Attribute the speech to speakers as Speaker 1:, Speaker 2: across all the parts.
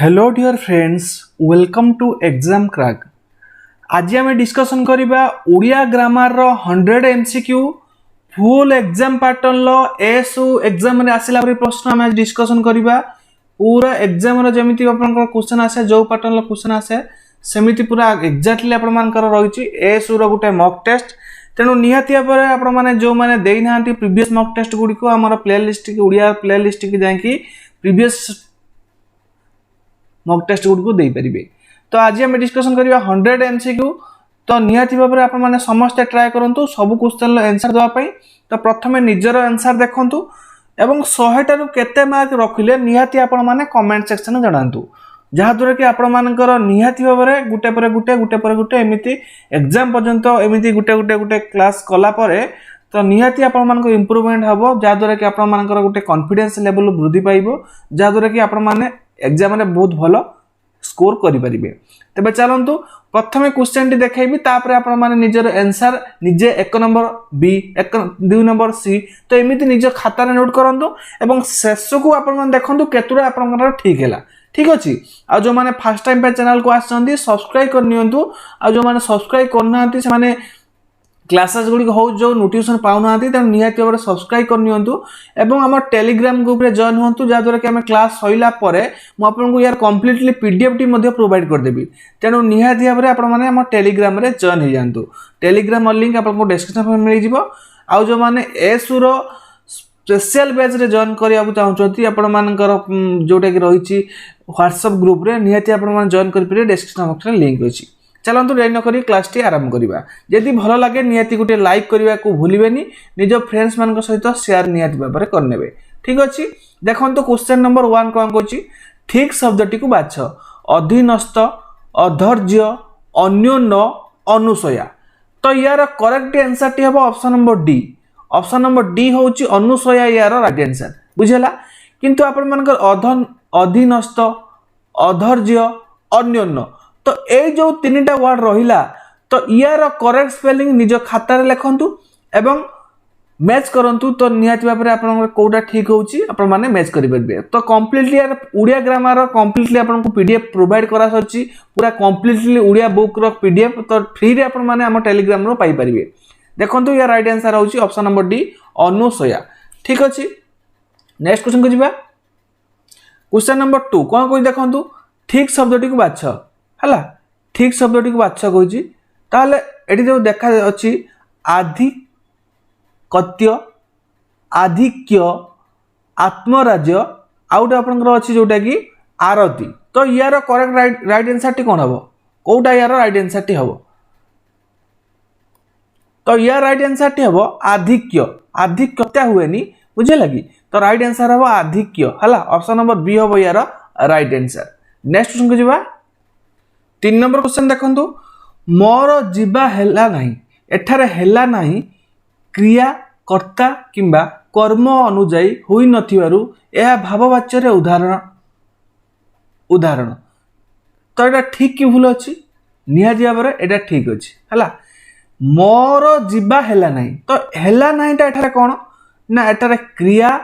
Speaker 1: Hello dear friends, welcome to exam crack. आज आम discussion करवा ओडिया ग्रामर रो 100 एमसीक्यू फुल एग्जाम पैटर्न लो एसु एग्जाम रे आसिला परि प्रश्न आम डिस्कसन करवा। पूरा एग्जाम रो जेमिति आपनकर क्वेश्चन आसे जो पैटर्न लो क्वेश्चन आसे सेमिति पूरा एग्जैक्टली आपन मानकर रहिछि एसु रो गुटे मॉक टेस्ट। तेणु निहाती भाव आपण माने जो माने देई नांती प्रीवियस मॉक टेस्ट गुडी को हमर प्लेलिस्ट की ओडिया प्लेलिस्ट की जाकी प्रीवियस मॉक टेस्ट गुड को दे पारिबे। तो आज हम डिस्कशन करबा 100 एमसीक्यू। तो निहाती भाव में आपण माने समस्त ट्राई करंतु सब क्वेश्चन लो आंसर देवा पई। तो प्रथमे निजर आंसर देखंतु एवं 100 टारु केते मार्क रखिले निहाती आपण माने कमेंट सेक्शन में जणांतु, जहा द्वारा कि आपण मानकर निहाती भाव में गुटे पर गुटे एमिति एग्जाम पर्यंत एमिति गुटे क्लास कला परे तो निहाती आपण मानको इंप्रूवमेंट हबो, जहा द्वारा कि आपण मानकर गुटे कॉन्फिडेंस लेवल वृद्धि पाइबो, जहा द्वारा कि आपण माने एग्जाम में बहुत भलो स्कोर करि परिबे। तबे चलंतु प्रथमे क्वेश्चन टी देखैबी, तापर आपण माने निजर आंसर निजे 1 नंबर बी 2 नंबर सी तो एमिति निज खाता रे नोट करंतु एवं शेष को आपण माने देखंतु केतुरा आपण ठीक हैला। ठीक अछि। आ जो माने फर्स्ट टाइम पे चैनल को आछंती सब्सक्राइब कर नियंतु। आ जो माने सब्सक्राइब करनांती से माने क्लासेस गुडी हो जो नोटिफिकेशन पाउनांती त निहाती भाव सब्सक्राइब कर नियंतु एवं हम टेलीग्राम ग्रुप रे जॉइन होंतु, जा द्वारा कि हम क्लास होइला परे मु आपन को यार कंप्लीटली पीडीएफ टी मध्ये प्रोवाइड कर देबी। तेनु निहाती भाव आपण माने हम टेलीग्राम रे जॉइन हो जानतु। टेलीग्राम लिंक आपन को डिस्क्रिप्शन में मिल जिवो। आ जो माने एसु रो स्पेशल बैच रे जॉइन करिया को चाहउछंती आपण मानकर जोटा कि रहिछि WhatsApp ग्रुप रे निहाती आपण माने जॉइन कर पिरे डिस्क्रिप्शन बॉक्स रे लिंक अछि। चलंतु देरी न करी क्लास टी आरंभ करिबा। यदि भलो लागे निहाती गुटे लाइक करिवा को भूलिबेनी, निज फ्रेंड्स मान को सहित शेयर निहाती बाबरे करनेबे। ठीक अछि। देखंतु क्वेश्चन नंबर 1 कोन कहछि, ठीक शब्दटी को बाछ। अधीनस्थ, अधर्ज्य, अन्योन्य, अनुसया। तो यार करेक्ट आंसर टी हबो option number D. Option number D होछि अनुसया यार राइट आंसर। बुझिला। किंतु आपण मानकर अधीनस्थ, अधर्ज्य, अन्योन्य तो ए जो तीनटा वर्ड रहिला तो यार करेक्ट स्पेलिंग निज खाता रे लिखंतु एवं मैच करंतु। तो निहाती भाव में आपन कोडा ठीक होउची आपन माने मैच करि परबे। तो कंप्लीटली यार ओडिया ग्रामर कंप्लीटली आपन को पीडीएफ प्रोवाइड करा सच्ची, पूरा कंप्लीटली ओडिया बुक रो पीडीएफ तो फ्री रे आपन माने हम टेलीग्राम रो पाई परिबे। देखंतु यार राइट आंसर होउची ऑप्शन नंबर डी अनुसया। ठीक अछि। नेक्स्ट क्वेश्चन को जिबा। क्वेश्चन नंबर 2 कोन कोइ देखंतु, ठीक शब्दटी को बाछ हला। ठीक शब्दटी को बाछ कहछि ताले एठी जो देखा अछि आधिकत्य, आधिक्य, आत्मराज्य आउट आपनकर अछि जोटा कि आरती। तो यार करेक्ट राइट आंसर टी कोन हबो, कोटा यार राइट आंसर टी हबो। तो यार राइट आंसर टी हबो आधिक्य। आधिक्यता हुएनी बुझे लगी। तो राइट आंसर हबो आधिक्य हला। ऑप्शन नंबर बी हबो यार राइट आंसर। नेक्स्ट क्वेश्चन को जिबा। 3 नंबर क्वेश्चन देखंतु, मोर जीवा हेला नाही। एठारे हेला नाही क्रिया कर्ता किंबा कर्म अनुଯାयी होई नथिवारु एहा भाववाच्य रे उदाहरण। तो एटा ठीक कि भूल अछि, निहाती भाव में एटा ठीक अछि हला। मोर जीवा हेला नाही तो हेला नाहीटा एठारे कोन ना एठारे क्रिया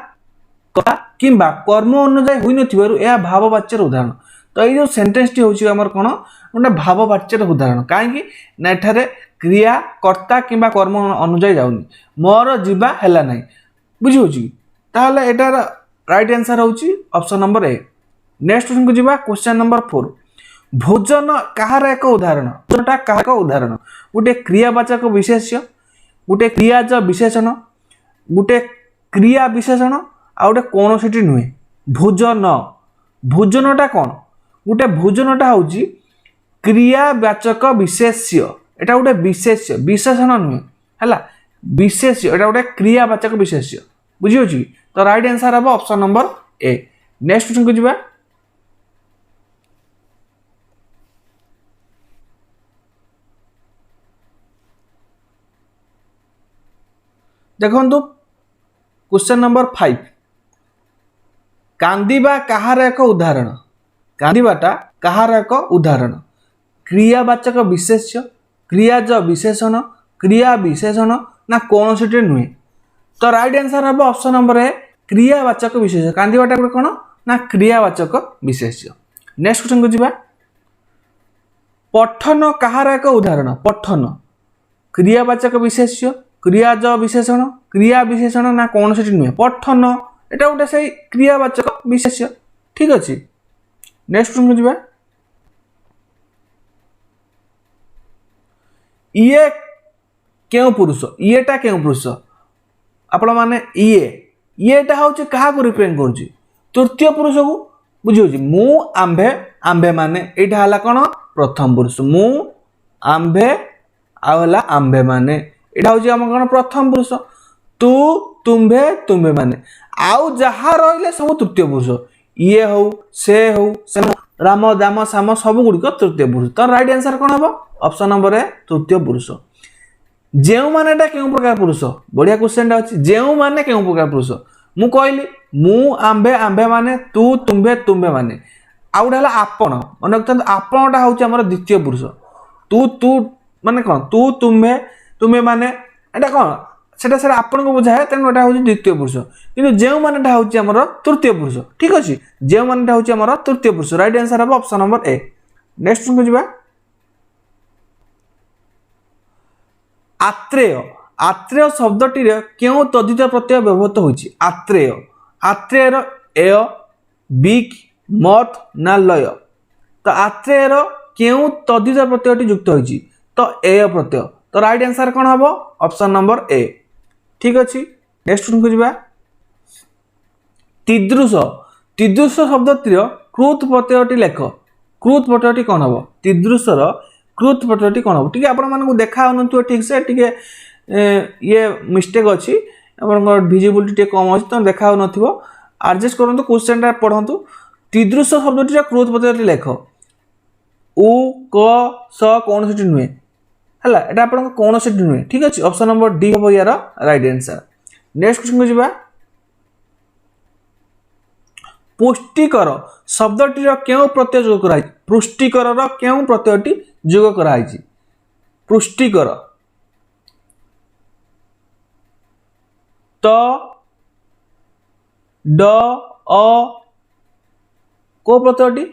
Speaker 1: कर्ता किंबा कर्म अनुଯାयी होई नथिवारु एहा भाववाच्य रे उदाहरण। तो ये जो सेंटेंस टी होची हमर कोन ओटा भाववाच्य रे उदाहरण। काहे कि ना एठारे क्रिया कर्ता किंबा कर्म अनुଯାयी जाउनी। मोर जीवा हेला नाही बुझी होची ताले एटार राइट आंसर होची option number A. Next question को जिबा। क्वेश्चन नंबर 4 भोजन कहार एक उदाहरण। भोजनटा कहार एक उदाहरण। गुटे क्रियावाचक विशेष्य, गुटे क्रियाज विशेषण, गुटे क्रिया विशेषण आ गुटे कोनोसिटी नुहे। भोजन भोजनटा कोन गुटे भोजनटा होची क्रियावाचक विशेष्य। एटा गुटे विशेष्य विशेषण नुहे हला। विशेष्य एटा गुटे क्रियावाचक विशेष्य बुझी होची। तो राइट आंसर हबो option number A. Next question को जिबा। देखंतु क्वेश्चन नंबर 5 कांदीबा कहार एक उदाहरण। कांदीबाटा कहार एक उदाहरण। क्रियावाचक विशेष्य, क्रियाज विशेषण, क्रिया विशेषण ना कोनोसिटी नुहे। तो राइट आंसर हबो ऑप्शन नंबर ए क्रियावाचक विशेष्य। कांदीबाटा कोन ना क्रियावाचक विशेष्य। नेक्स्ट क्वेश्चन को जीवा पठन कहार एक उदाहरण पठन क्रियावाचक विशेष्य क्रियाज विशेषण क्रिया विशेषण ना कौन से नुहे पठन एटा गोटे से क्रियावाचक विशेष्य ठीक अच्छे नेक्स्ट क्वेश्चन को जीवा ये क्यों पुरुष येटा क्यों पुरुष आपण माने येटा हूँ क्या रिप्रेजेंट करुच्ची तृतीय पुरुष को बुझे मु आंबे आंबे माने यहाँ है कौन प्रथम पुरुष मु आंबे आला आंबे माने यहाँ हूँ आम कौन प्रथम पुरुष तू तुम्भे तुम्भे माने आउ जहाँ रही सब तृतीय पुरुष ये हो से राम दाम साम सब गुड़िक तृतीय पुरुष तो राइट आंसर कौन हम ऑप्शन नंबर ए तृतीय पुरुष जो माने क्यों प्रकार पुरुष बढ़िया क्वेश्चन अच्छी जो माने क्यों प्रकार पुरुष मु कहली मु आंबे आंबे माने तू तुम्भे तुम्भे माने आउ गोटे आपण मन रखते आपणटा हूँ आम द्वितीय पुरुष तू तू माने कौन तू तुम्भे तुम्भे माने एटा कौन से आपण को बुझाए तेणु एटा हूँ द्वितीय पुरुष कि जो मानेटा हूँ आम तृतीय पुरुष ठीक अच्छे जो मानेटा हूँ आम तृतीय पुरुष राइट आंसर हम ऑप्शन नंबर ए नेक्स्ट को जीवा आत्रेय आत्रेय शब्दटी क्यों तद्धित प्रत्यय व्यवहृत होइछि आत्रेय आत्रेयर एय बिक मत ना लय तो आत्रेयर क्यों तद्धित प्रत्ययटी युक्त होइछि तो एय प्रत्यय तो राइट आंसर कौन हम ऑप्शन नंबर ए ठीक अच्छे नेक्स्ट को जीवा तिदृश तिदृश शब्दटीर कृत प्रत्ययटी लेख कृत प्रत्ययटी कौन हम तिदृशर कृत प्रत्ययटी कौन हम टी आपको देखा ठीक से टी ये मिस्टेक अच्छी भिजिबिलिटी कम अच्छी तुम देखा एडजस्ट करूँ क्वेश्चन पढ़ु तिदृश शब्दटी कृत प्रत्ययटी लेख उ क स कौन से नुहे है यहाँ आप कौन से नुहे ठीक अच्छे ऑप्शन नंबर डी हम यार राइट आंसर नेक्स्ट क्वेश्चन को जीवा पुष्टिकर शब्दटीर क्यों प्रत्यय जोग कराई पुष्टिकर क्यों प्रत्ययटी जोग कराई पुष्टिकर त ड अ को प्रत्ययटी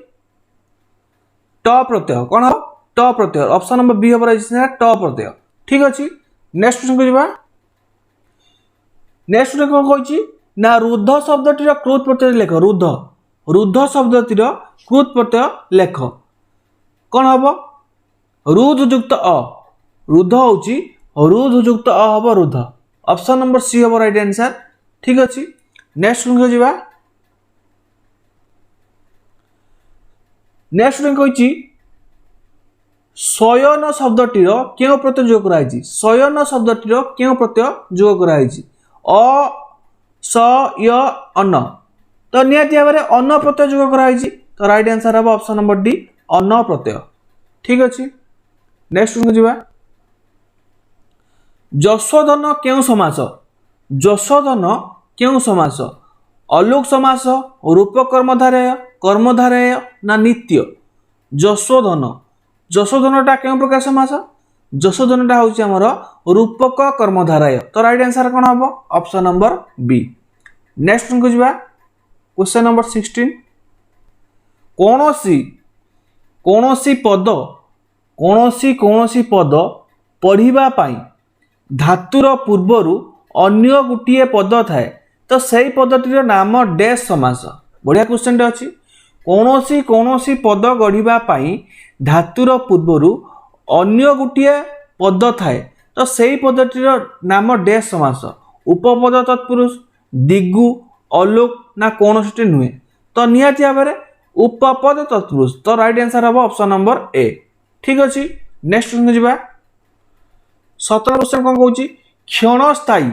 Speaker 1: ट प्रत्यय कौन हम ट प्रत्यय ऑप्शन नंबर बी हम ट प्रत्यय ठीक अच्छे नेक्स्ट क्वेश्चन को जीवा नेक्स्ट क्वेश्चन कौन कही ना रुद्ध शब्दटीर कृत प्रत्यय लेख रुद्ध रुद्ध शब्दटीर कृत प्रत्यय लेख कौन हम रुद्ध युक्त अ रुद्ध हूँ रुद्ध युक्त अ हम रुद्ध ऑप्शन नंबर सी हम राइट आंसर ठीक अच्छे नेक्स्ट क्वेश्चन जीवा नेक्स्ट कही शयन शब्दटीर क्यों प्रत्यय जोग कराई शयन शब्दटीर क्यों प्रत्यय जोग कराई अ स य अन्न तो निहाती भाव में अन्न प्रत्यय जोग कराई तो राइट आंसर हम ऑप्शन नंबर डी अन्न प्रत्यय ठीक अच्छे नेक्स्ट को जीवा जशोधन क्यों समास जशोधन क्यों समास अलुक समास रूप कर्मधारय ना नित्य जशोधन जशोधनटा क्यों प्रकार समास जशोधनटा हूँ आमर रूपक कर्मधारय तो राइट आंसर कौन हम ऑप्शन नंबर बी नेक्स्ट को जीवा क्वेश्चन नंबर 16 कौनसी पद पढ़िबा पाई धातुर पूर्वरु अन्य गोटे पद थाए तो सही पदटीर नाम डैश समास बढ़िया क्वेश्चन अच्छी कौनसी पद गढ़िबा पाई धातुर पूर्वरु अन्य गोटे पद थाए तो सही पदटीर नाम डैश समास उपपद तत्पुरुष दिगु अलोक ना कौन से नुहे तो निहाती भाव में उपपद तत्पुरुष तो राइट आंसर हम ऑप्शन नंबर ए ठीक अच्छे नेक्स्ट क्वेश्चन जीवा 17 क्वेश्चन कौन कौन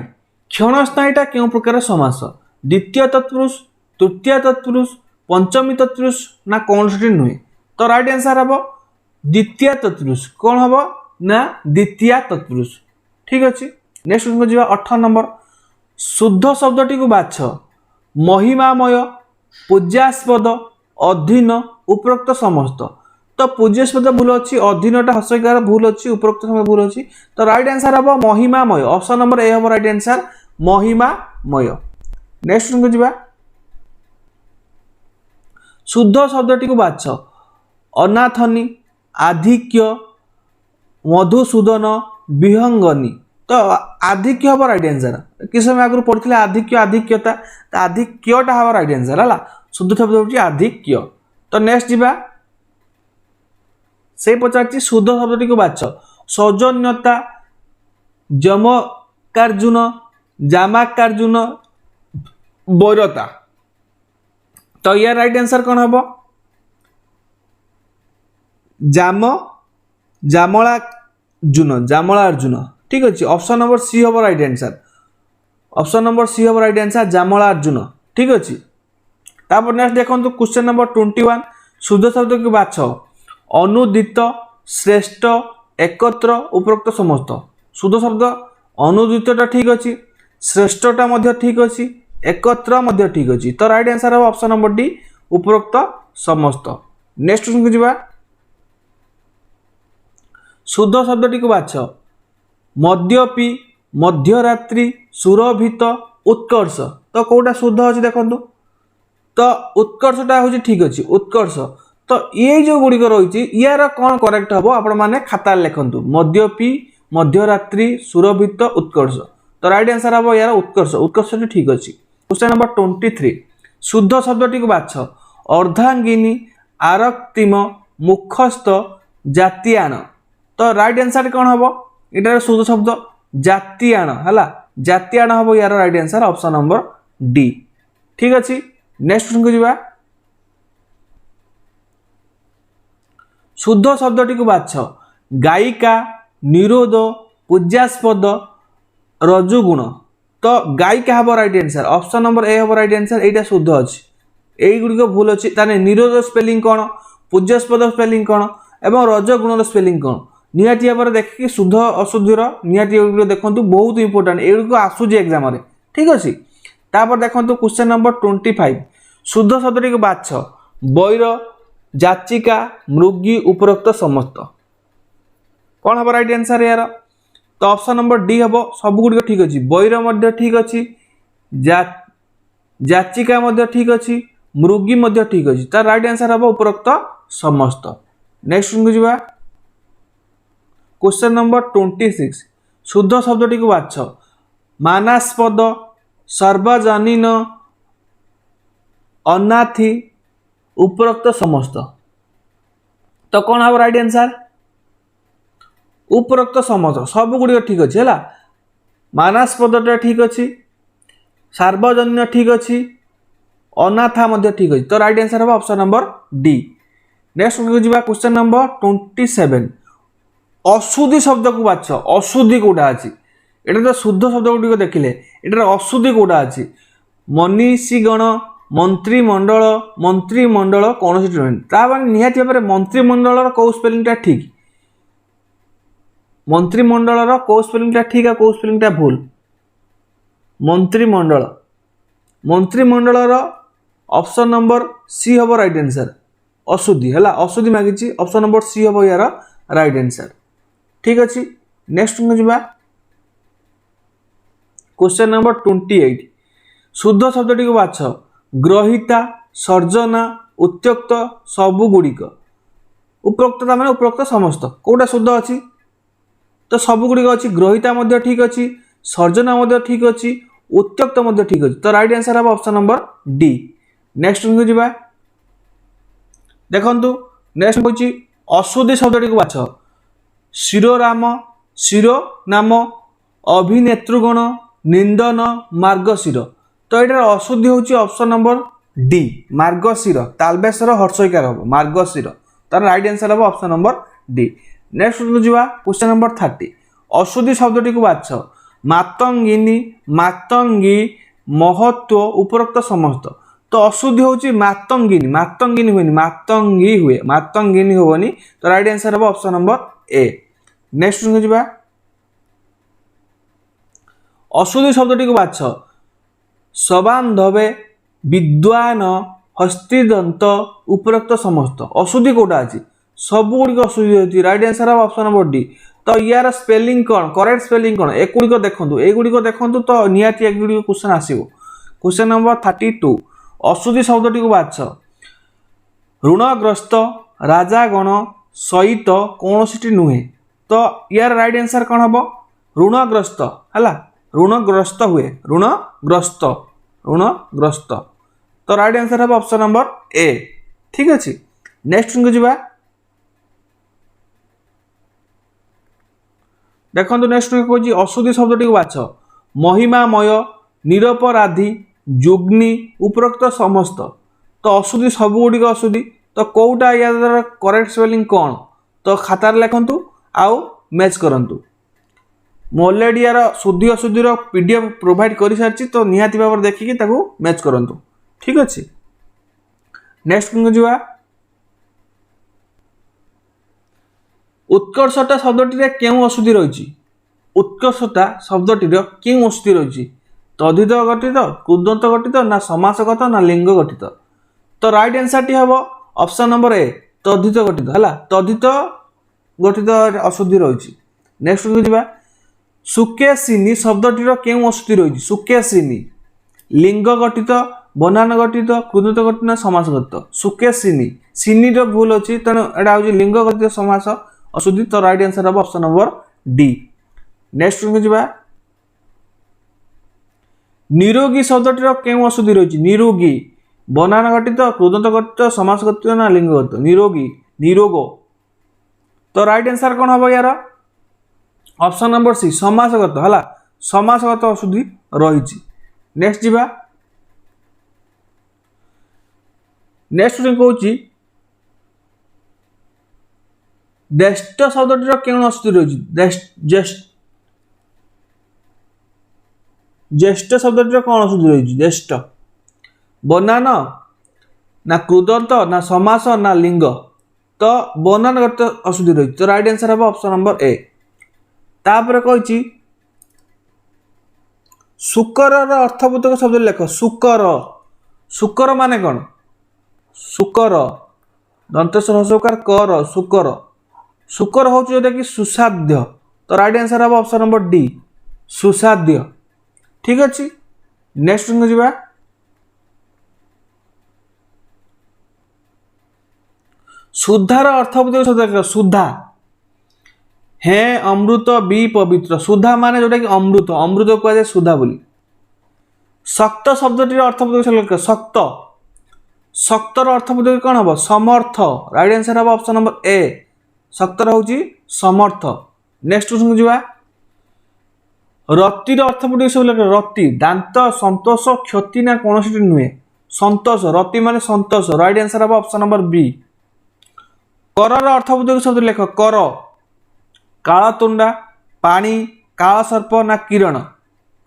Speaker 1: क्षणस्थायीटा क्यों प्रकार समास द्वितीय तत्पुरुष तृतीय तत्पुरुष पंचमी तत्पुरुष ना कौन से नुहे तो राइट आंसर हम द्वितीय तत्पुरुष कौन हम ना द्वितीय तत्पुरुष ठीक अच्छे नेक्स्ट क्वेश्चन जीवा 18 नंबर शुद्ध शब्दटी को बाछ महिमामय पूज्यास्पद अधीन उपरोक्त समस्त तो पूज्यास्पद भूल अच्छी अधीनटा हस्यकार भूल अच्छी उपरोक्त समस्त भूल अच्छी तो राइट आंसर हम महिमामय ऑप्शन नंबर ए हम राइट आंसर महिमामय नेक्स्ट को जीवा शुद्ध शब्दटी को बाछ अनाथनी आधिक्य मधुसूदन विहंगनी तो आधिक्य हम राइट आंसर कि समय आगु पढ़ी आधिक्य आधिक्यता तो आधिक्यटा हम राइट आंसर है शुद्ध शब्द हूँ आधिक्य। तो नेक्स्ट जीवा से पचार शुद्ध शब्दटी को बाछ सौजन्यता जमकार्जुन जामाकार्जुन वैरता तो यार राइट आंसर कौन हम जामला अर्जुन ठीक अच्छे ऑप्शन नंबर सी हम right answer option number C हम राइट आंसर जामला अर्जुन ठीक अच्छे। तापर नेक्स्ट देखो क्वेश्चन नंबर 21 शुद्ध शब्द की बाछ अनुदित श्रेष्ठ एकत्र उपरोक्त समस्त शुद्ध शब्द अनुदितटा ठीक अच्छी श्रेष्ठटा मध्य ठीक अच्छी एकत्र मध्य ठीक अच्छी तो राइट आंसर हम ऑप्शन नंबर डी उपरोक्त समस्त। नेक्स्ट क्वेश्चन को जीवा शुद्ध शब्दटी को बाछ मद्यपी मध्यरात्रि सुरभित उत्कर्ष तो कौटा शुद्ध अच्छी देखो तो उत्कर्षटा हूँ ठीक अच्छे उत्कर्ष तो ये जो गुड़िक रही यार कौन करेक्ट हम आपण मैंने खाता लिखु मद्यपी मध्यरात्रि सुरभित उत्कर्ष तो राइट आंसर हम यार उत्कर्ष उत्कर्ष ठीक अच्छे। क्वेश्चन नंबर 23 शुद्ध शब्दटी को बाछ अर्धांगिनी आरक्तिम मुखस्थ जातियान तो राइट आंसर कौन हम इटार शुद्ध शब्द जातियान है जातियान हम यार right answer option number D ठीक अच्छे। नेक्स्ट क्वेश्चन को जीवा शुद्ध शब्दटी को बाछ गायिका निरोध पूज्यास्पद रजुगुण तो गायिका हम राइट आंसर ऑप्शन नंबर ए हम राइट आंसर एटा शुद्ध अच्छे यही भूल अच्छी ताने निरोध स्पेलिंग कौन पूज्यास्पद स्पेलिंग कौन एवं रजगुण स्पेलिंग कौन निहाती भाव में देखिए शुद्ध अशुद्धि निहाती देखो बहुत इंपोर्टाट एगुड़ी आसूँ एग्जाम ठीक अच्छे। तापर देखो क्वेश्चन नंबर 25 शुद्ध शब्दटी को बाछ बैर जाचिका मृगी उपरोक्त समस्त कौन हम राइट आंसर यार तो ऑप्शन नंबर डी हम सबगुड़ ठीक अच्छे बैर ठीक अच्छे जाचिका ठीक अच्छे मृगी ठीक अच्छे तार राइट आंसर हम उपरोक्त समस्त। नेक्स्ट को जीवा क्वेश्चन नंबर 26 शुद्ध शब्दटी को बाछ मानास्पद सर्वजनीन अनाथी उपरोक्त समस्त तो कौन हम राइट आंसर उपरोक्त समस्त सबगुड़ ठीक अच्छे है मानास्पदटा ठीक अच्छे सार्वजनीन ठीक अच्छे अनाथा ठीक अच्छे तो राइट आंसर हम ऑप्शन नंबर डी। नेक्स्ट जीवा क्वेश्चन नंबर 27 अशुद्धि शब्द को बाछ अशुद्धि कौटा अच्छी एटा तो शुद्ध शब्द गुड़िक देखिले एटार अशुद्धि कौटा अच्छी मनीषीगण मंत्रिमंडल कौन नुहे निहाती भाव में मंत्रिमंडल कौ स्पेलिंगटा ठीक मंत्रिमंडल कौ स्पेलिंगटा ठीक है कौ स्पेलिंगटा भूल मंत्रिमंडल ऑप्शन नंबर सी हम राइट आंसर अशुद्धि है अशुद्धि मागिची ऑप्शन नंबर सी हम यार राइट आंसर ठीक अच्छे। नेक्स्ट जीवा क्वेश्चन नंबर 28 शुद्ध शब्दटी को बाछ ग्रहिता सर्जना उत्त्यक्त सबुगुड़िक उपरोक्त माने उपरोक्त समस्त कौटा शुद्ध अच्छी तो सबुगुड़िक अच्छी ग्रहिता ठीक अच्छी सर्जना ठीक अच्छी उत्त्यक्त ठीक अच्छी तो राइट आंसर हम ऑप्शन नंबर डी। नेक्स्ट जीवा देखु नेक्स्ट हूँ अशुद्धि शब्दटी को बाछ शिरोराम शिरोनाम अभिनेतृगण निंदन मार्गशीर तो यहाँ अशुद्धि हूँ ऑप्शन नंबर डी मार्गशीर तालबेसर हर्षईकार हम मार्गशीर तार राइट आंसर हम ऑप्शन नंबर डी। नेक्स्ट जीवा क्वेश्चन नंबर 30 अशुद्धि शब्दटी को बाछ मातंगिनी मातंगी महत्व उपरोक्त समस्त तो अशुद्धि हूँ मातंगिनी हुए मातंगी हुए मातंगिनी होनी तो राइट आंसर हम ऑप्शन नंबर ए। नेक्स्ट जीवा अशुद्धि शब्दटी को बाछ सबांधवे विद्वान हस्तिदंत उपरोक्त समस्त अशुद्धि कौटा अच्छी सबुगुड़िक अशुद्धि होती राइट आंसर हम ऑप्शन नंबर डी। तो यार स्पेलिंग कौन करेक्ट स्पेलिंग कौन एगुड़िक देखूँ एगुड़िक देखूँ तो निहाती एगुड़िक क्वेश्चन आसो। क्वेश्चन नंबर 32 अशुद्धि शब्दटी को बाछ ऋणग्रस्त राजागण सहित कौनसी नुहे। तो यार राइट आंसर कौन हम ऋणग्रस्त है ऋणग्रस्त हुए ऋणग्रस्त ऋणग्रस्त। तो राइट आंसर हम ऑप्शन नंबर ए। ठीक अच्छे नेक्स्ट को जी देखो नेक्स्ट कौन अशुद्धि शब्द टी बाछ महिमामय निरपराधी जुग्नि उपरोक्त समस्त। तो अशुद्धि सब गुड़िक अशुद्धि तो कौटा या करेक्ट स्पेलिंग कौन तो खातार लिखु आउ मैच करंतु। मु ऑलरेडी यार शुद्धि अशुद्धि पीडीएफ प्रोवाइड कर सारी तो निहाती भाव देखिकी ताकू मैच करंतु। ठीक अच्छे नेक्स्ट को जी उत्कर्षता शब्दटी क्यों अशुद्धि रही। उत्कर्षता शब्दटी क्यों अशुद्धि रही तद्धित गठित कृदंत गठित ना समासगत ना लिंग गठित। तो राइट आंसर टी हम ऑप्शन नंबर ए तद्धित गठित है तद्धित गठित अशुद्धि रही। नेक्स्ट को जी सुकेसिनी शब्दटी क्यों अशुद्धि रही सुकेसिनी लिंग गठित बनान गठित कृदंत गठित ना समासगत। सुकेसिनी सिनी भूल अच्छी तेणु यहाँ हूँ लिंग गठित समास अशुद्धि। तो राइट आंसर हम ऑप्शन नंबर डी। नेक्स्ट को जी निरोगी शब्दटी क्यों अशुद्धि रही निरोगी बनान गठित कृदंत गठित समास गठित ना लिंग गठित निरोगी निरोग। तो राइट आंसर कौन हम यार ऑप्शन नंबर सी समासगत है समासगत अशुद्धि रही। नेक्स्ट जी नेक्स्ट कौन देष्ट शब्दटी क्यों अशुद्धि रही ज्येष्ठ शब्दटी कौन अशुद्धि रही ज्येष्ठ बनान ना कृदंत ना समास ना लिंग। तो बनान गठित अशुद्धि रही। तो राइट आंसर हम ऑप्शन नंबर ए। तापर कही शुकर अर्थबोधक शब्द लेख शुकर शुकर माने कौन शुकर दंतेश्वर हसकार कर शुकर शुकर हूँ जोटा कि सुसाध्य। तो राइट आंसर हम ऑप्शन नंबर डी सुसाध्य। ठीक अच्छे नेक्स्ट को जी सुधार अर्थबोधक शब्द लेख सुधा हे अमृत बी पवित्र सुधा माने जोटा कि अमृत अमृत कहुए सुधा बोली। शक्त शब्दटी अर्थबोधक शब्द लेख शक्त शक्तर अर्थबोधक कौन हम समर्थ। राइट आंसर हम ऑप्शन नंबर ए शक्तर हूँ समर्थ। नेक्स्ट को जी रतिर अर्थबोधक शब्द लेख रति दांत संतोष क्षति ना कौन नुहे संतोष रति माने संतोष। राइट आंसर हम ऑप्शन नंबर बी। करर अर्थबोधक शब्द लेख कर कालतुंडा पानी काल सर्प ना किरण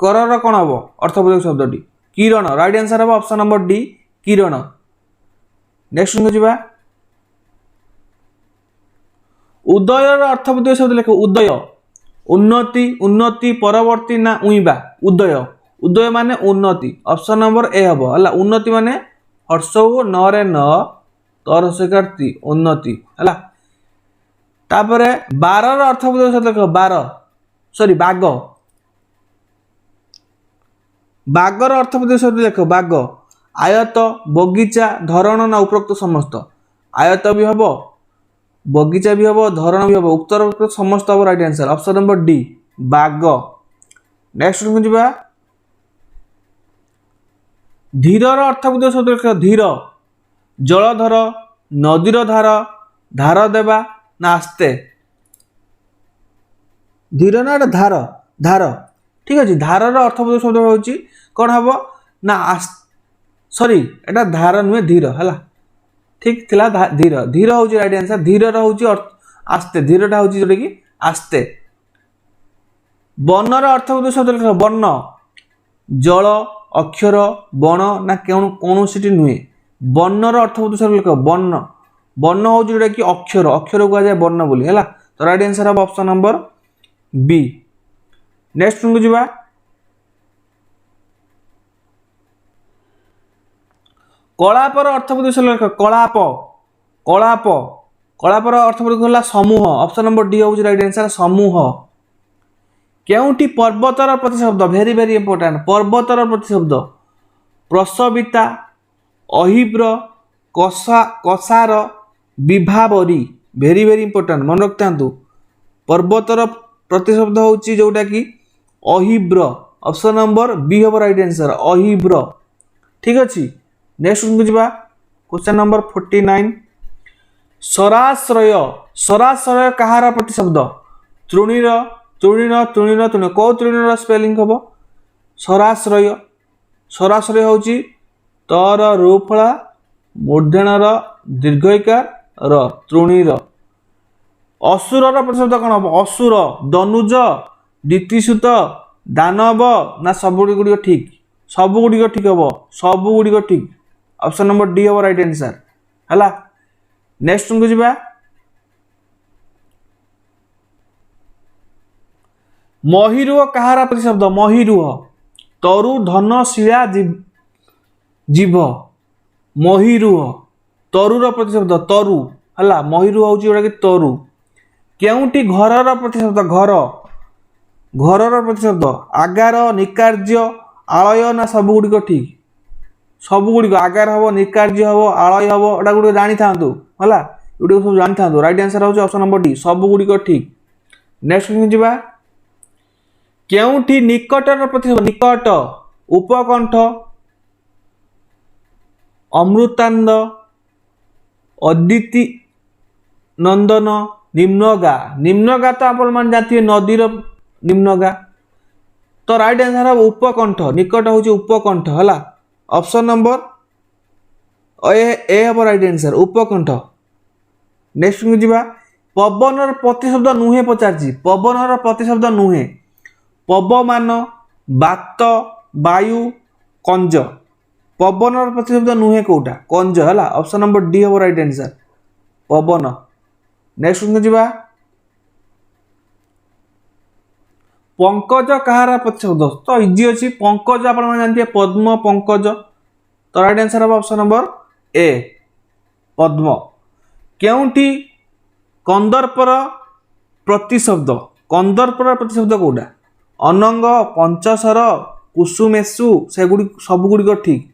Speaker 1: करर कौन हम अर्थबोधक शब्दटी किरण। राइट आंसर हम ऑप्शन नंबर डी किरण। नेक्स्ट को जी उदयर अर्थबोधक शब्द लेख उदय उन्नति उन्नति परवर्ती ना उइबा उदय उदय माने उन्नति ऑप्शन नंबर ए हम है उन्नति माने हर्ष नरे न तर स्वीकृति उन्नति है। तापर बारर अर्थबोधक शब्द लेख बार सॉरी बाग बागर अर्थबोधक शब्द लेख बाग आयत बगीचा धरण ना उपरोक्त समस्त आयत भी हम बगीचा भी हम धरण भी हम उत्तर समस्त हम right answer option number D बाग। नेक्स्ट को जी धीरर अर्थबोधक शब्द लेख धीर जलधर नदीर धार धार देवा ना आस्ते धीर ना धार धार। ठीक अच्छे धारर अर्थबोधक शब्द हूँ कौन हम ना सॉरी एटा धार नुहे धीर है ठीक थिला धीर धीर हूँ राइट आंसर धीर हूँ आस्ते धीरटा हूँ जोटा कि आस्ते। बनर अर्थबोधक शब्द लेख बन जल अक्षर बण ना कौन सी नुहे बनर अर्थबोधक शब्द लेख बन बन हूँ जोटा कि अक्षर अक्षर कहुए बन बोली है। तो राइट आंसर हम ऑप्शन नंबर बी। नेक्स्ट को जी कलापर अर्थबोधक शब्द लेख कलाप कलाप कलापर अर्थबोधक है समूह ऑप्शन नंबर डी हूँ राइट आंसर समूह। केउटी पर्वतर प्रतिशब्द भेरी भेरी इंपोर्टेंट पर्वतर प्रतिशब्द प्रसविता अहिब्र कसार विभावरी भेरी भेरी इंपोर्टेंट मन रखता पर्वतर प्रतिशब्द होची जोटा कि अहिब्र ऑप्शन नंबर बी हम राइट आंसर अहिब्र ठीक अच्छे नेक्स्ट को जा क्वेश्चन नंबर 49 सराश्रय सराश्रय कहार प्रतिशब्द तृणीर तृणीन तृणीन तृण कौ तृणीर स्पेलिंग हम सराश्रय सराश्रय होची तर रूफला मूर्धनर दीर्घइकार र तृणीर असुरर प्रतिशब्द कौन हम असुर दनुज दितिसुत दानव ना सबुगुड़िक ठीक सबुगुड़िक ठीक हम सबुगुड़िक ठीक ऑप्शन नंबर डी हम राइट आंसर है नेक्स्ट को जा महिरुह कहार प्रतिशब्द महिरुह तरु धन शिला जीव महिरुह तरुर प्रतिशब्द तरु है महिरुह हूँ जोटा कि तरु केउटी घरर प्रतिशब्द घर घरर प्रतिशब्द आगार निकार्य आलय ना सबुगुड़िक ठीक सबुगुड़िक आगार हम निकार्य हम आलय हम एटा गुड़ जानी था है ये सब जानी था राइट आंसर हूँ ऑप्शन नंबर डी सबुगुड़िक ठीक नेक्स्ट जा केउठी निकटर प्रतिशब्द निकट उपकंठ अमृतांद अदिति नंदन निम्नगा निम्नगा तो आप जानते हैं नदीर निम्नगा तो राइट आंसर हम उपकंठ निकट हूँ उपकंठ है ऑप्शन नंबर ए हम राइट आंसर उपकंठ नेक्स्ट को जा पवनर प्रतिशब्द नुहे पचार पवनर प्रतिशब्द नुहे पवमान बात वायु कंज पवनर प्रतिशब्द नुहे कौटा कंज है ऑप्शन नंबर डी हम राइट आंसर पवन नेक्स्ट को जा पंकज कहार प्रतिशब्द तो इजी अच्छी पंकज आप जानते पद्म पंकज तो राइट आंसर हम ऑप्शन नंबर ए पद्म केउठी कंदर्पर प्रतिशब्द कंदर्पर प्रतिशब्द कौटा अनंग पंचसर कुसुमेशु से सबुगुड़िक ठीक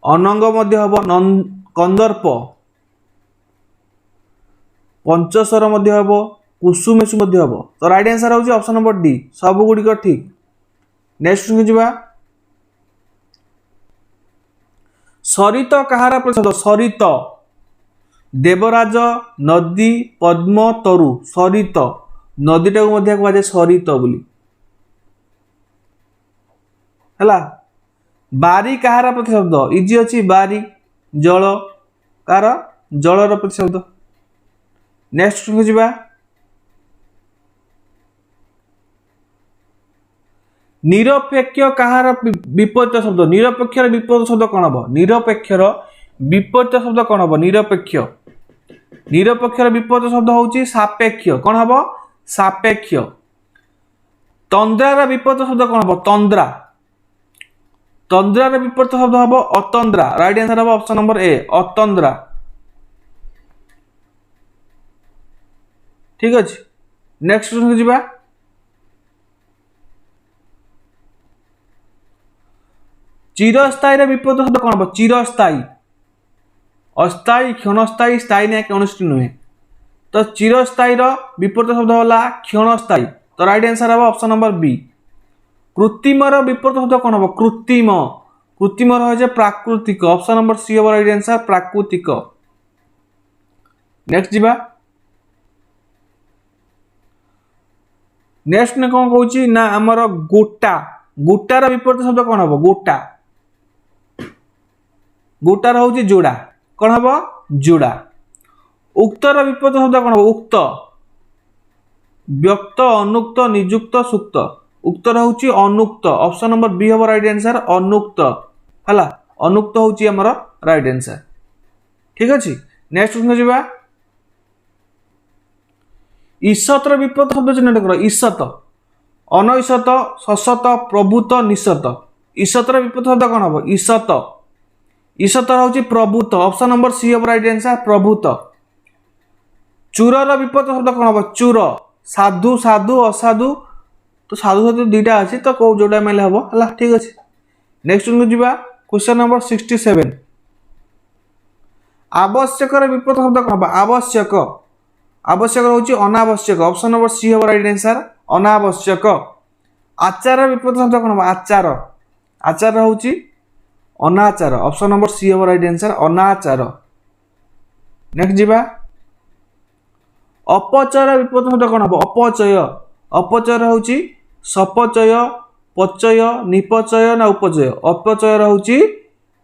Speaker 1: अनंग हम कंदर्प पंचसर हम कुसुमेशु हम तो राइट आंसर हूँ ऑप्शन नंबर डी सबुगुड़िक ठीक नेक्स्ट जा सरित कहार प्रतिशब्द सरित देवराज नदी पद्म तरु सरित नदीटा को कहुए सरित बोली है बारी कहार प्रतिशब्द इजी अच्छी बारी जल कार जलर प्रतिशब्द नेक्स्ट को जा निरपेक्ष कहार विपरीत शब्द निरपेक्षर विपरीत शब्द कौन हम निरपेक्षर विपरीत शब्द कौन हम निरपेक्ष निरपेक्षर विपरीत शब्द हूँ सापेक्ष कौन हम सापेक्ष तंद्रार विपरीत शब्द कौन हम तंद्रा तंद्रार विपरीत शब्द हम अतंद्रा राइट आंसर हम ऑप्शन नंबर ए अतंद्रा ठीक अच्छे नेक्स्ट जा चिरस्थायी विपरीत शब्द कौन हम चिरस्थायी अस्थायी क्षणस्थायी स्थायी ना कौन नुहे तो चिरस्थायी विपरीत शब्द है क्षणस्थायी तो राइट आंसर हम ऑप्शन नंबर बी कृत्रिमर विपरीत शब्द कौन हम कृत्रिम कृत्रिम रही प्राकृतिक ऑप्शन नंबर सी हम राइट आंसर प्राकृतिक नेक्स्ट जा नेक्स्ट ने कौन कहूँ ना आमर गोटा गोटार विपरीत शब्द कौन हम गोटा गोटार हूँ जोड़ा कौन हम जोड़ा उक्तर विपरीत शब्द कौन हम उक्त व्यक्त अनुक्त निजुक्त सुक्त उक्तर हूँ अनुक्त ऑप्शन नंबर बी हम राइट आंसर अनुक्त है अनुक्त हूँ आमर राइट आंसर ठीक अच्छे नेक्स्ट क्वेश्चन जा ईसतर विपरीत शब्द चिन्ह कर ईसत अनईसत ससत प्रभुत निसत ईसतर विपरीत शब्द कौन हम ईसत ईसतर हूँ प्रभुत ऑप्शन नंबर सी हम राइट आंसर प्रभुत चूरर विपरीत शब्द कौन हम चूर साधु साधु असाधु तो साधु साधु दुईटा अच्छे तो कौ जोटा मेले हम है ठीक अच्छे नेक्स्ट जा क्वेश्चन नंबर 67 ଆବଶ୍ୟକର ବିପରୀତ ଶବ୍ଦ କ'ଣ ହେବ? ଆବଶ୍ୟକ। ଆବଶ୍ୟକ ହେଉଛି ଅନାବଶ୍ୟକ। ଅପସନ୍ ନମ୍ବର ସି ହେବ ରାଇଟ୍ ଆନ୍ସର୍, ଅନାବଶ୍ୟକ। ଆଚାର ବିପରୀତ ଶବ୍ଦ କ'ଣ ହେବ? ଆଚାର। ଆଚାର ହେଉଛି ଅନାଚାର। ଅପସନ୍ ନମ୍ବର ସି ହେବ ରାଇଟ୍ ଆନ୍ସର୍, ଅନାଚାର। ନେକ୍ସଟ ଯିବା, ଅପଚୟର ବିପରୀତ ଶବ୍ଦ କ'ଣ ହେବ? ଅପଚୟ। ଅପଚୟ ହେଉଛି ସପଚୟ, ପଚୟ, ନିପଚୟ ନା ଉପଚୟ? ଅପଚୟ ହେଉଛି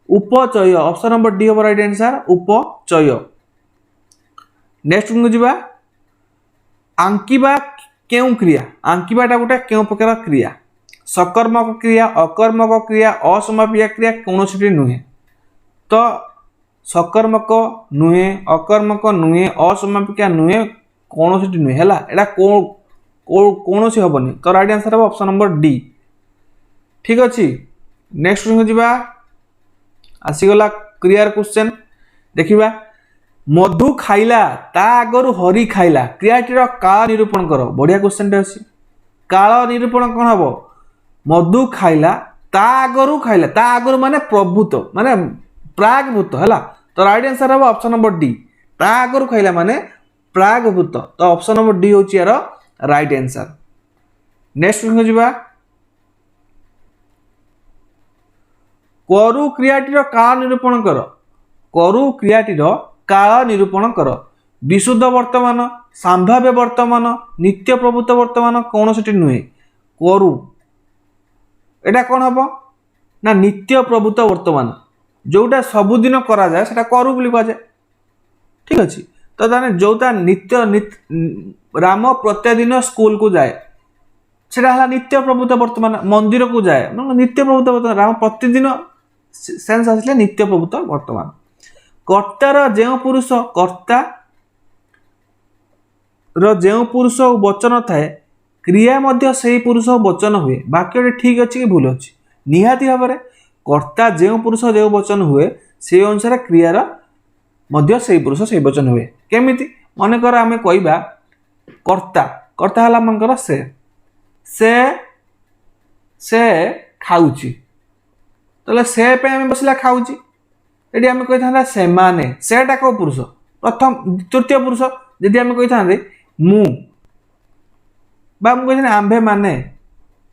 Speaker 1: ଉପଚୟ। ଅପସନ୍ ନମ୍ବର ଡି ହେବ ରାଇଟ୍ ଆନ୍ସର୍, ଉପଚୟ। ନେକ୍ସଟ ଯିବା, ଆଙ୍କିବା କେଉଁ କ୍ରିୟା? ଆଙ୍କିବାଟା ଗୋଟେ କେଉଁ ପ୍ରକାର କ୍ରିୟା? सकर्मक क्रिया, अकर्मक क्रिया, असमापिका क्रिया, कौनसी नुहे। तो सकर्मक नुहे, अकर्मक नुहे, असमापिका नुहे, कौनसी नुहे है एटा कौन सी हेनी। तो राइट आंसर हम ऑप्शन नंबर डी। ठीक अच्छे। नेक्स्ट जा आसीगला क्रियार क्वेश्चन देखा, मधु खाइला ता आगरू हरि खाइला, क्रियाटीर काल निरूपण कर। बढ़िया क्वेश्चन अच्छी। काल निरूपण कौन हम? मधु खाइला ता आगरू खाइला, ता आगरू माने प्रभुत माने प्रागभूत है। तो राइट आंसर हम ऑप्शन नंबर डी, ता आगरू खाइला माने प्रागभूत। तो ऑप्शन नंबर डी हूँ यार राइट आंसर। नेक्स्ट जा, करु क्रियाटीर काल निरूपण कर। करु क्रियाटीर काल निरूपण कर। विशुद्ध वर्तमान, संभाव्य वर्तमान, नित्य प्रभुत वर्तमान, कौन सी नुहे। करु एटा कौन हम ना नित्य प्रभुत वर्तमान, जोटा सबुदिन करा जाए सेटा करू बोली कह जाए। ठीक अच्छे। तो ताने जोटा नित्य राम प्रत्येक दिन स्कूल को जाए सेटा हला नित्य प्रभुत वर्तमान। मंदिर को जाए नित्य प्रभुत वर्तमान, राम प्रतिदिन सेंस आसले नित्य प्रभुत वर्तमान। कर्तार जो पुरुष, कर्ता जो पुरुष वचन थाए, क्रिया मध्य से पुरुष वचन हुए। वाक्य ठीक अच्छे कि भूल अच्छी? निहाती भाव में कर्ता जो पुरुष जो वचन हुए से अनुसार क्रियार मध्य से पुरुष से वचन हुए। केमिति? मनकर आम कहवा कर्ता, कर्ता है मनकर से खाऊची, तो से पे आम बसला खाऊची। ये आम कही था से माने, सेटा कौ पुरुष? प्रथम तृतीय पुरुष। यदि आम कही था मु बा मुझे कही आंभे माने,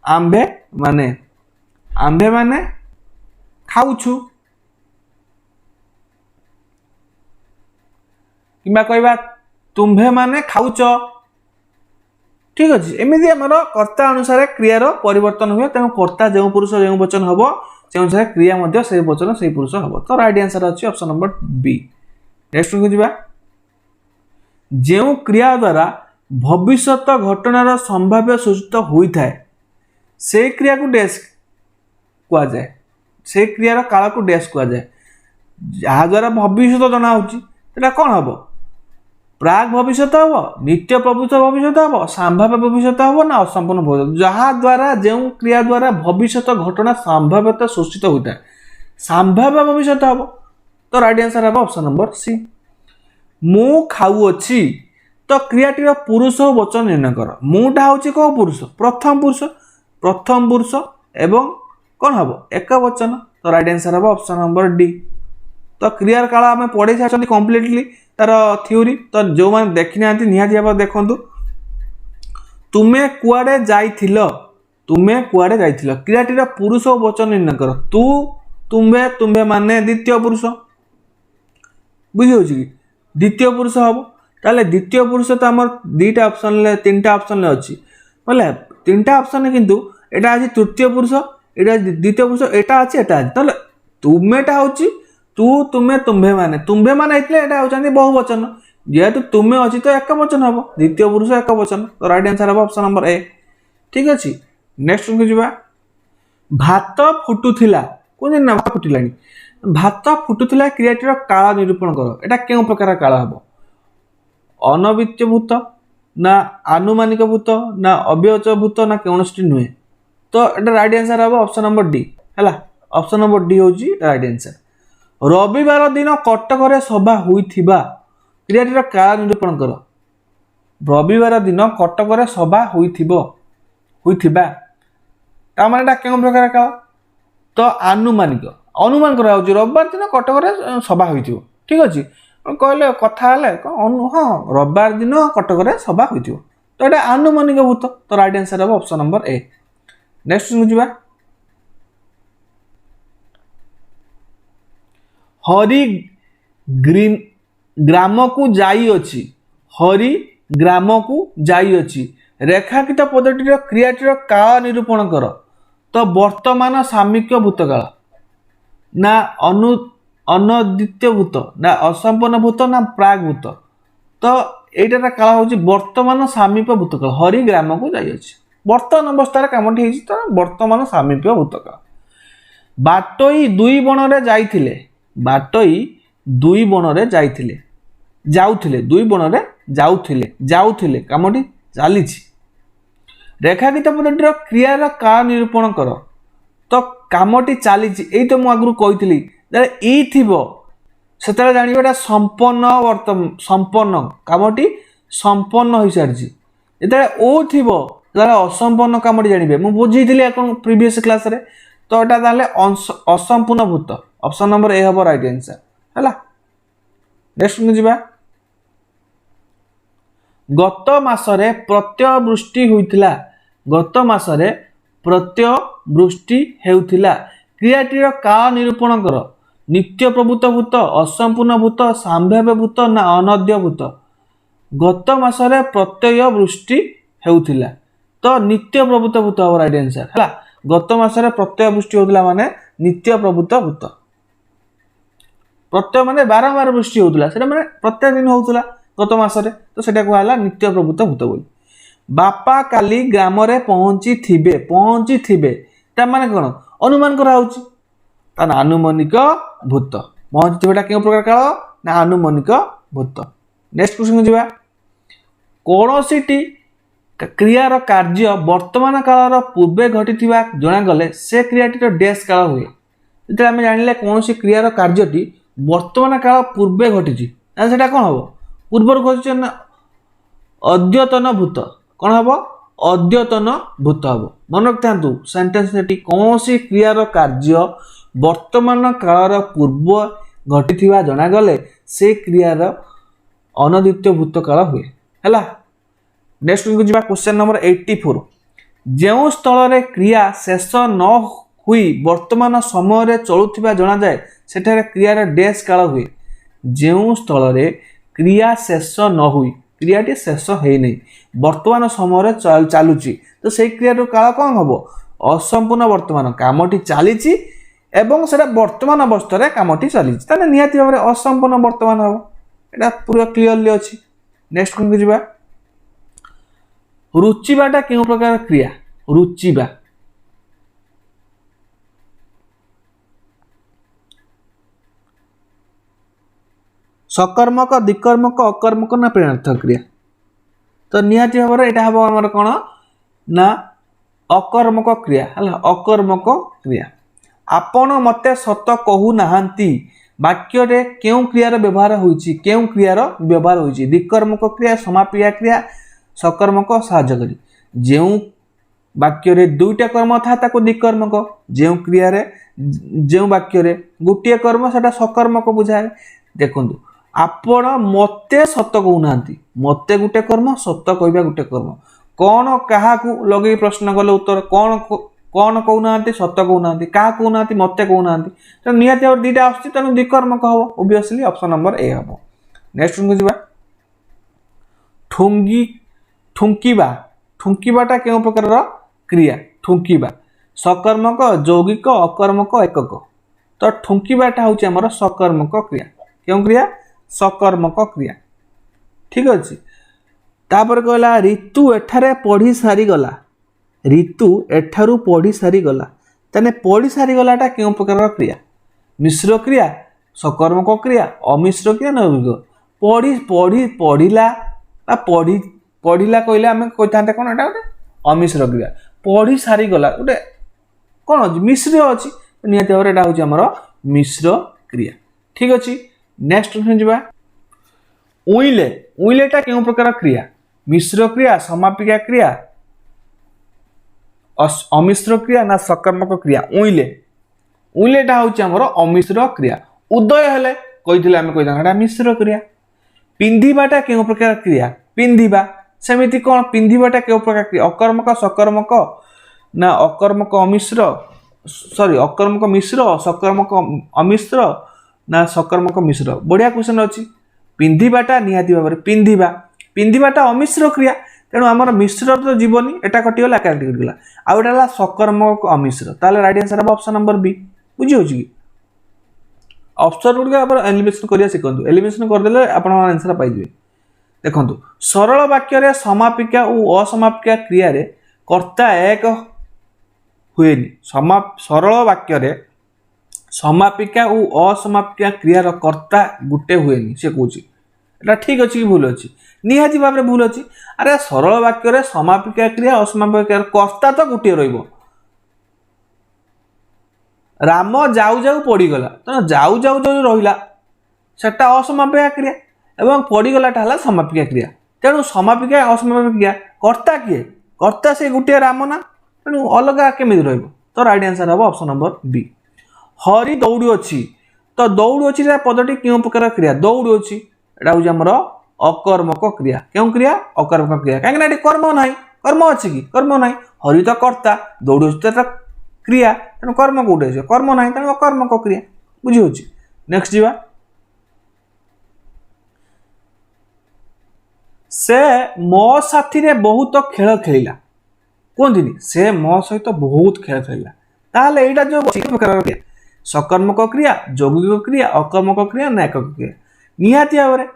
Speaker 1: आंभे माने, आंभे माने खाऊछु, कि कहवा तुम्भे माने खाऊच। ठीक अच्छे। एमती आमर कर्ता अनुसार क्रियार परिवर्तन हुए। तेणु कर्ता जो पुरुष जो वचन हम से अनुसार क्रिया मध्य से वचन से पुरुष हम। तो राइट आंसर अच्छी ऑप्शन नंबर बी। नेक्स्ट को जा, जो क्रिया द्वारा भविष्यत घटनार संभाव्य सूचित होता है से क्रिया को डैश कह जाए। से क्रियार काल को डैश कह जाए। जहाँ द्वारा भविष्य जना होता कौन हम? प्राग भविष्य हम, नित्य प्रभुत भविष्य हम, संभाव्य भविष्य हम ना असंपूर्ण भविष्य। जहाँ द्वारा जो क्रिया द्वारा भविष्यत घटना संभाव्यता सूचित होता है संभाव्य भविष्य हम। तो राइट आंसर हम ऑप्शन नंबर सी। मु खाऊअछि, तो क्रियाटीर पुरुष वचन निर्णय कर। मुटा हूँ कौ पुरुष? प्रथम पुरुष। प्रथम पुरुष एवं कौन हम? एक वचन। तो राइट आंसर हम ऑप्शन नंबर डी। तो क्रियार काल आम पढ़े सारी कम्प्लीटली तार थ्योरी। तो जो मैंने देखी ना निहाती भाव देखु, तुम्हें कुआडे जाइथिल, तुम्हें कुआडे जाइथिल, क्रियाटीर पुरुष वचन निर्णय कर। तू, तुम्हें, तुम्हें माने द्वितीय पुरुष। बुझे कि द्वितीय पुरुष हम। ताले द्वितीय पुरुष तो आम दुईटा ऑप्शन तीन टा ऑप्शन अच्छी बोले तीन टा ऑप्शन किंतु एटा आज तृतीय पुरुष, एटा द्वितीय पुरुष, एटा अच्छी एटा अच्छी। ताले तुम्हेटा हूँ तू, तुम्हें, तुम्हें माने एटा होचंदी बहुवचन। जेहेतु तुम्हें अच्छी तो एक वचन हम, द्वितीय पुरुष एक वचन। तो राइट आंसर हम ऑप्शन नंबर ए। ठीक अच्छे। नेक्स्ट को जा, भात फुटुथिला, कौन ना भात फुटिलानी, भात फुटुथिला क्रियाटीर काल निरूपण कर। एटा केउं प्रकार काल हम? अनवित्य भूत ना आनुमानिक भूत ना अव्यवच भूत ना कौन नुहे। तो ये राइट आंसर हम ऑप्शन नंबर डी है। ऑप्शन नंबर डी हूँ राइट आंसर। रविवार दिन कटक सभा होइथिबा क्रियाटीर काल निरूपण कर। रविवार दिन कटक सभा होइथिबा तामाने केउं प्रकार काल? तो आनुमानिक, अनुमान करा रविवार दिन कटक सभा होइथिबो। ठीक अच्छे। कहले कथा हेले हाँ रविवार दिन कटक सभा होइथिबो तो एटा आनुमानिक भूत तो राइट आंसर हम ऑप्शन नंबर ए। नेक्स्ट बुझिबा हरि ग्रीन ग्राम को जाई अछि हरि ग्राम को जाई अछि रेखांकित पदटीर क्रियाटीर काल निरूपण कर तो वर्तमान सामिक्य भूतकाल ना अनद्वितीय भूत ना असंपन्न भूत ना प्राग भूत तो एटार काल हूँ वर्तमान सामीप्य भूतकाल हरि ग्राम को जाई अछि वर्तमान अवस्था कामटी होइछि तो वर्तमान सामीप्य भूतकाल बाटोई दुई बन रे जाइथिले बाटोई दुई बन रे जाइथिले जाउथिले दुई बन रे जाउथिले कामटी चलीछि रेखांकित पदटीर क्रियार काल निरूपण कर तो कामटी चलीछि एई तो मु आगु कहिथिली ई थिबो सेतले जानिबा एटा संपन्न कामटी संपन्न होई सारछि एतले ओ थिबो ताले असंपन्न कामटी जानिबे मु बुझीथिली आपण प्रीवियस क्लास रे तो एटा ताले असंपूर्ण भूत ऑप्शन नंबर ए हबो राइट आंसर हला। नेक्स्ट बुझिबा गत मासरे प्रत्यय वृष्टि होइथिला गत मासरे प्रत्यय वृष्टि हेउथिला क्रियाटीर काल निरूपण कर नित्य प्रभूत भूत असंपूर्ण भूत सांभाव्य भूत ना अनद्य भूत गत मासरे प्रत्यय वृष्टि हेउथिला तो नित्य प्रभूत भूत हबो राइट आंसर हला। गत मासरे प्रत्यय वृष्टि होउथिला माने नित्य प्रभूत भूत प्रत्यय माने बारंबार वृष्टि होउथिला सेटा माने प्रत्येक दिन होउथिला गत मासरे तो सेटा कहला नित्य प्रभूत भूत बोली। बापा काली ग्राम रे पहुंची थिबे ता माने कोन अनुमान करा होउची ता आनुमानिक भूत पहुंची थिबेटा केउ प्रकार काल ना आनुमानिक भूत। नेक्स्ट क्वेश्चन जिबा कोनोसीटी क्रियार कार्य वर्तमान कालर पूर्वे घटिथिबा जणा गले से क्रियाटीर डैश काल हुए जते आमे जानिले कोनोसी क्रियार कार्यटी वर्तमान काल पूर्वे घटिछि ना सेटा कोन हबो पूर्वर घटिछि ना अद्यतन भूत कौन हम अद्यतन भूत हम मन रखता सेंटेंस कौन सी क्रियार कार्य वर्तमान कालर पूर्व घटी जनागले से क्रियार अनद्वितीय भूत काल हुए है। नेक्स्ट जा क्वेश्चन नंबर 84 जो स्थल रे क्रिया शेष न हुई वर्तमान समय चलुवा जना जाए सेठारे क्रियार डैश काल हुए जो स्थल रे क्रिया शेष न हुई क्रियाटी शेष है नहीं वर्तमान समय चलुची तो से क्रिया काल कौन हम असंपूर्ण वर्तमान कामटी चली एवं से वर्तमान अवस्था कामटी चली निहाती भाव में असंपूर्ण वर्तमान हम यहाँ पूरा क्लीयरली अच्छी। नेक्स्ट कौन जा रुचिबाटा क्यों प्रकार क्रिया रुचिबा सकर्मक दिकर्मक अकर्मक ना प्रेरणार्थक क्रिया तो निहाती भाव में यहाँ हम आमर कौन ना अकर्मक क्रिया है अकर्मक क्रिया आपण मते सत कहू नाहांती वाक्य रे केउ क्रियार व्यवहार होइछि केउ क्रियार व्यवहार होइछि दिकर्मक क्रिया समापिया क्रिया सकर्मक साहाय्यकारी जेउ वाक्य रे दुईटा कर्म था ताको दिकर्मक जेउ क्रिया रे जेउ वाक्य रे गोटे कर्म सेटा सकर्मक बुझाए। देखंतु आपण मते सत कहू नाहांती मते गुटे कर्म सत कहबा गुटे कर्म कौन क्या लगे प्रश्न कले उत्तर कौन कौन कहूना सत कहूना क्या कहूना मत कहूना तो निहाती भाव दुईटा आस दिकर्मक हम ओबियसली ऑप्शन नंबर ए हम। नेक्स्ट जा ठुंगी ठुंकीबा ठुंकीबाटा क्यों प्रकार क्रिया ठुंकीबा सकर्मक यौगिक अकर्मक एकक तो ठुंकीबाटा हूँ आमर सकर्मक क्रिया क्यों क्रिया सकर्मक क्रिया ठीक अच्छे। तापर कहला ऋतु एठारे पढ़ी सारी गला ऋतु एठारू पढ़ी सारी गला ताने पढ़ी सारी गलाटा क्यों प्रकार क्रिया मिश्र क्रिया सकर्मक क्रिया अमिश्र क्रिया नैविक पढ़ी पढ़ी पढ़िला पढ़ी पढ़िला कहले आम कही कौन एटा गोटे अमिश्र क्रिया पढ़ी सारी गला गोटे कौन मिश्र अच्छी निहाती भाव में हूँ आमर मिश्र क्रिया ठीक अच्छे। नेक्स्ट क्वेश्चन जा उइले उइलेटा क्यों प्रकार क्रिया मिश्र क्रिया समापिका क्रिया अमिश्र क्रिया ना सकर्मक क्रिया उइले उइलेटा हूँ आमर अमिश्र क्रिया उदय हेले कही आम कही मिश्र क्रिया। पिंधिबाटा केउ प्रकार क्रिया पिंधिबा सेमिति कौन पिंधिबाटा केउ प्रकार क्रिया अकर्मक सकर्मक ना अकर्मक अमिश्र सॉरी अकर्मक मिश्र सकर्मक अमिश्र ना सकर्मक मिश्र बढ़िया क्वेश्चन अच्छी। पिंधिबाटा निहाती भाव में पिंधिबा पिंधिबाटा अमिश्र क्रिया तेणु आमर मिश्र तो जीवनी एटा कटिगला एकाटी कटिगला आउ एटा सकर्मक अमिश्र ताले राइट आंसर हम ऑप्शन नंबर बी बुझी होची कि ऑप्शन गुड आप एलिमिनेशन करिया सिखंतु एलिमिनेशन कर देले आपण आंसर पाइ दिबे। देखंतु सरल वाक्य रे समापिका और असमापिका क्रिया रे कर्ता एक हुएनी सरल वाक्य रे समापिका और असमापिका क्रिया रो कर्ता गुटे हुएनी से कहूची एटा ठीक अछि कि भूल अछि निहाती भाव में भूल अछि। अरे सरल वाक्य रे समापिका क्रिया असमापिका क्रिया कर्ता तो गुटे रहइबो राम जाऊ जाऊ पड़गला तो जाऊ जाऊ जो रहा सेटा असमापिका क्रिया एवं पड़गलाटा है समापिका क्रिया तेणु समापिका असमापिका क्रिया कर्ता किए कर्ता से गोटे राम ना तेणु अलग केमी तो राइट आंसर हम ऑप्शन नंबर बी। हरि दौड़ू अच्छी तो दौड़ू अच्छी पदटी क्यों प्रकार क्रिया दौड़ू अच्छी एटा हूँ आमर अकर्मक क्रिया क्यों क्रिया अकर्मक क्रिया कहीं कर्म ना कर्म अच्छी कि कर्म ना हरि तो कर्ता दौड़ू तो क्रिया तेणु कर्म कौटे है कर्म ना तेणु अकर्मक क्रिया बुझी होची। नेक्स्ट जीवा से मो साथी रे बहुत खेल खेलिला कहती से मो सहित बहुत खेल खेलिला ताहले एटा जो प्रकार क्रिया सकर्मक क्रिया यौगिक क्रिया अकर्मक क्रिया ना एकक क्रिया निहाती भाव में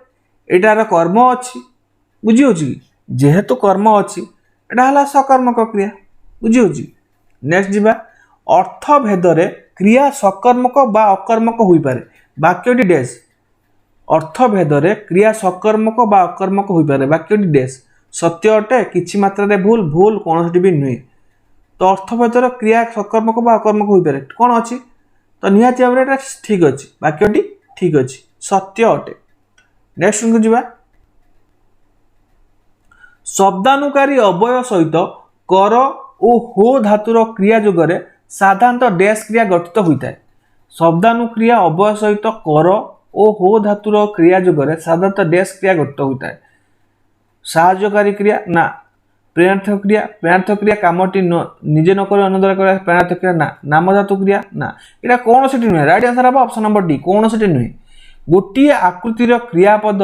Speaker 1: एटार कर्म अच्छी बुझी होची जेहेतु कर्म अच्छी एटा हला सकर्मक क्रिया बुझी होची। नेक्स्ट जीवा अर्थ भेदरे क्रिया सकर्मक बा अकर्मक होई पारे वाक्यटी डैश अर्थ भेदरे क्रिया सकर्मक बा अकर्मक होई पारे वाक्यटी डैश सत्य अटे किछि मात्रा रे भूल भूल कोनोटी भी नुहे तो अर्थ भेदरे क्रिया सकर्मक बा अकर्मक होई पारे कोन अछि तो निहाती भाव में ठीक अछि वाक्यटी ठीक अछि सत्य अटे। नेक्स्ट को जीवा शब्दानुकारी अवयव सहित कर ओ हो धातुर क्रिया जुगरे साधारणतः डैश क्रिया गठित होता है शब्दानुक्रिया अवयव सहित कर ओ हो धातुर क्रिया जुगरे साधारणतः डैश क्रिया गठित होता है साहाय्यकारी क्रिया ना प्रेरणार्थ क्रिया कामटी निजे न कर अन्य द्वारा कर प्रेरणार्थ क्रिया ना नाम धातु क्रिया ना एटा कौन से नुहे राइट आंसर हम ऑप्शन नंबर डी कौन से नुहे गोटे आकृतिर क्रियापद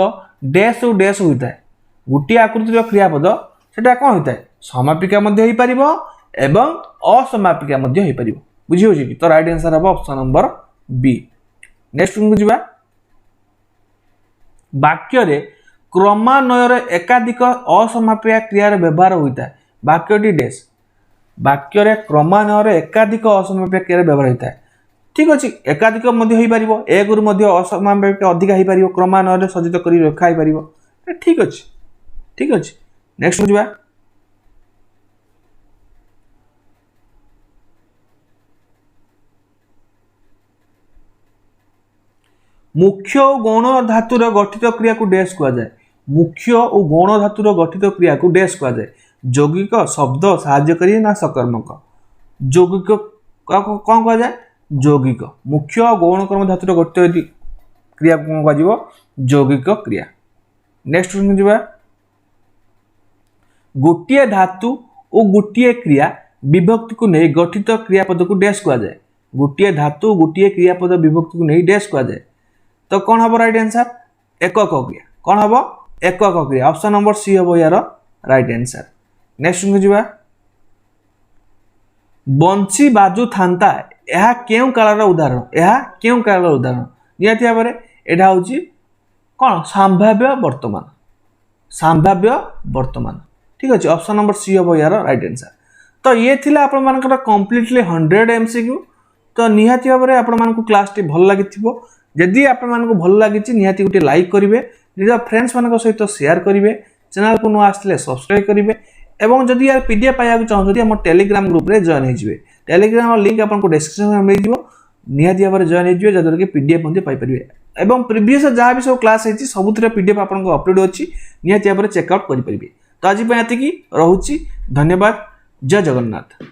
Speaker 1: डैश और डैश होता है गोटे आकृतिर क्रियापद सेटा कौन होता है समापिका मध्य होई परिबो एवं असमापिका मध्य होई परिबो बुझी होची कि तो राइट आंसर हम ऑप्शन नंबर बी। नेक्स्ट को जीवा वाक्य रे क्रमान्वयर एकाधिक असमापिका क्रिया रे व्यवहार होता है वाक्यटी डैश वाक्य रे क्रमान्वयर एकाधिक असमापिका क्रिया रे व्यवहार होता है ठीक अच्छे एकाधिक मध्य होई परिबो एक रु मध्य असमापिका अधिक होई परिबो क्रमान्वयर सज्जित करी रखा होई परिबो ठीक अच्छे। नेक्स्ट को जीवा मुख्य और गौण धातुर गठित क्रिया को डैश कहा जाए मुख्य और गौण धातुर गठित क्रिया को डैश कहा जाए यौगिक शब्द साहाय्यकारी ना सकर्मक यौगिक कौन कहा जाए यौगिक मुख्य और गौण कर्म धातुर गठित क्रिया कौन कह यौगिक क्रिया। नेक्स्ट जीवा गोटे धातु और गोटे क्रिया विभक्ति को नहीं गठित क्रियापद को डैश कहा जाए गोटे धातु गोटे क्रियापद विभक्ति को नहीं डैश कहा जाए तो कौन हम राइट आंसर एकक क्रिया कौन हम एकक क्रिया ऑप्शन नंबर सी हम यार राइट आंसर। नेक्स्ट को जीवा बंशी बाजू थांता यह केउ कालर उदाहरण यह केउ कालर उदाहरण निहाती भाव में एटा होची कौन संभाव्य वर्तमान ठीक अच्छे ऑप्शन नंबर सी हम यार राइट आंसर। तो ये थिला आपण मानकर कंप्लीटली 100 एमसीक्यू तो निहाती भाव में आपण क्लास टी भल लगी जदि आपको भल लगी निहाती गोटे लाइक करेंगे निज फ्रेंड्स मान सहित शेयर करेंगे चैनल को नुआ आसले सब्सक्राइब करेंगे और जदि यार पीडीएफ पाइबा चाहते आम टेलीग्राम ग्रुप रे जॉइन हो टेलीग्राम लिंक आपको डिस्क्रिप्शन में मिल जाए निहाती भाव में जॉइन हो जहाँद्वारा कि पीडीएफ पाइपर और प्रीवियस जहाँ भी सब क्लास होती सबुतिर पीडीएफ आपको अपलोड अच्छी निहाती भाव में चेकआउट करेंगे। तो आज ये रोचे धन्यवाद जय जगन्नाथ।